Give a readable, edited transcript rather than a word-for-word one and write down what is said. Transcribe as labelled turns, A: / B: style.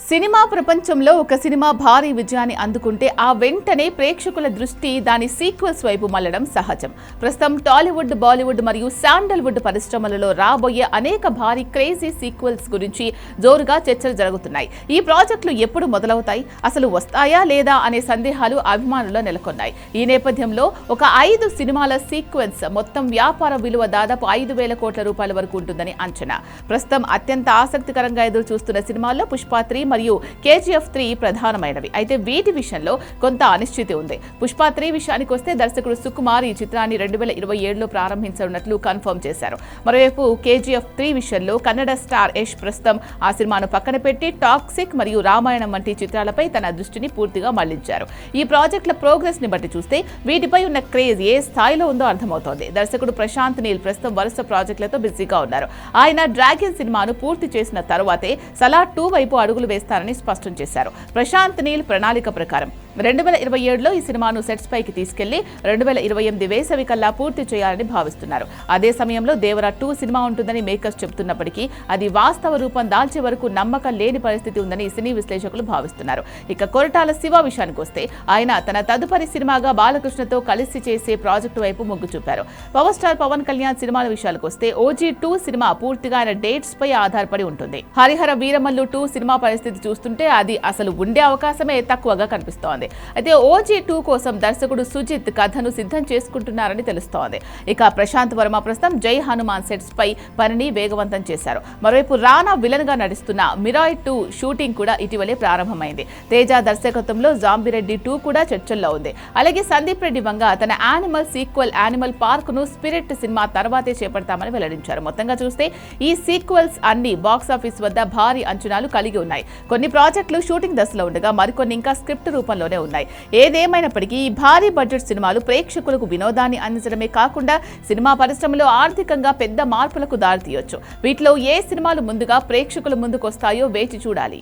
A: Cinema ప్రపంచంలో ఒక cinema భారీ విజయాన్ని అందుకుంటే ఆ వెంటనే ప్రేక్షకుల దృష్టి దాని సీక్వెల్స్ వైపు మళ్లడం సహజం. ప్రస్తుతం టాలీవుడ్, బాలీవుడ్ మరియు శాండల్వుడ్ పరిశ్రమలలో రాబోయే అనేక భారీ క్రేజీ సీక్వెల్స్ గురించి జోరుగా చర్చలు జరుగుతున్నాయి. ఈ ప్రాజెక్టులు ఎప్పుడు మొదలవుతాయి, అసలు వస్తాయా లేదా అనే సందేహాలు అభిమానుల్లో నెలకొన్నాయి. ఈ నేపథ్యంలో ఒక 5 సినిమాల సీక్వెన్స్ మొత్తం వ్యాపార విలువ దాదాపు 5,000 కోట్ల రూపాయల వరకు ఉంటుందని అంచనా. ప్రస్తుతం అత్యంత ఆసక్తికరంగా ఎదురు చూస్తున్న సినిమాల్లో పుష్ప 3 మరియు KGF 3 ప్రధానమైనవి. అయితే వీటి విషయంలో కొంత అనిశ్చితి ఉంది. పుష్ప 3 విషయానికి వస్తే దర్శకుడు సుకుమార్ ఈ చిత్రాన్ని 2027లో ప్రారంభించనున్నట్లు కన్ఫర్మ్ చేశారు. మరోవైపు KGF 3 విషయంలో కన్నడ స్టార్ యష్ ప్రస్తుతం ఆ సినిమాను పక్కన పెట్టి టాక్సిక్ మరియు రామాయణం వంటి చిత్రాలపై తన దృష్టిని పూర్తిగా మళ్లించారు. ఈ ప్రాజెక్టుల ప్రోగ్రెస్ ని బట్టి చూస్తే వీటిపై ఉన్న క్రేజ్ ఏ స్థాయిలో ఉందో అర్థమవుతోంది. దర్శకుడు ప్రశాంత్ నీల్ ప్రస్తుతం వరుస ప్రాజెక్టులతో బిజీగా ఉన్నారు. ఆయన డ్రాగన్ సినిమాను పూర్తి చేసిన తర్వాతే సలార్ 2 వైపు అడుగులు వేస్తారని స్పష్టం చేశారు. ప్రశాంత్ నీల్ ప్రణాళిక ప్రకారం 2027లో ఈ సినిమాను సెట్స్ పైకి తీసుకెళ్లి 2028 వేసవి కల్లా పూర్తి చేయాలని భావిస్తున్నారు. అదే సమయంలో దేవరా 2 సినిమా ఉంటుందని మేకర్స్ చెబుతున్నప్పటికీ అది వాస్తవ రూపం దాల్చే వరకు నమ్మకం లేని పరిస్థితి ఉందని సినీ విశ్లేషకులు భావిస్తున్నారు. ఇక కొరటాల శివ విషయానికి వస్తే ఆయన తన తదుపరి సినిమాగా బాలకృష్ణతో కలిసి చేసే ప్రాజెక్టు వైపు మొగ్గు చూపారు. పవర్ స్టార్ పవన్ కళ్యాణ్ సినిమాల విషయాలకు వస్తే OG 2 సినిమా పూర్తిగా ఆయన డేట్స్ పై ఆధారపడి ఉంటుంది. హరిహర వీరమల్లు 2 సినిమా పరిస్థితి చూస్తుంటే అది అసలు ఉండే అవకాశమే తక్కువగా కనిపిస్తోంది. అయితే OG 2 కోసం దర్శకుడు సుజిత్ కథను సిద్ధం చేసుకుంటున్నారని తెలుస్తోంది. ఇక ప్రశాంత్ వర్మ ప్రస్తుతం జై హనుమాన్ సెట్స్ పై పనిని వేగవంతం చేశారు. మరోవైపు రానా విలన్ గా నడుస్తున్న మిరాయ్ 2 షూటింగ్ కూడా ఇటీవలే ప్రారంభమైంది. తేజ దర్శకత్వంలో జాంబిరెడ్డి 2 కూడా చర్చల్లో ఉంది. అలాగే సందీప్ రెడ్డి వంగ తన యానిమల్ సీక్వెల్ యానిమల్ పార్క్ ను స్పిరిట్ సినిమా తర్వాతే చేపడతామని వెల్లడించారు. మొత్తంగా చూస్తే ఈ సీక్వెల్స్ అన్ని బాక్సాఫీస్ వద్ద భారీ అంచనాలు కలిగి ఉన్నాయి. కొన్ని ప్రాజెక్టులు షూటింగ్ దశలో ఉండగా మరికొన్ని ఇంకా స్క్రిప్ట్ రూపంలోనే ఉన్నాయి. ఏదేమైనప్పటికీ ఈ భారీ బడ్జెట్ సినిమాలు ప్రేక్షకులకు వినోదాన్ని అందించడమే కాకుండా సినిమా పరిశ్రమలో ఆర్థికంగా పెద్ద మార్పులకు దారితీయొచ్చు. వీటిలో ఏ సినిమాలు ముందుగా ప్రేక్షకుల ముందుకు వస్తాయో వేచి చూడాలి.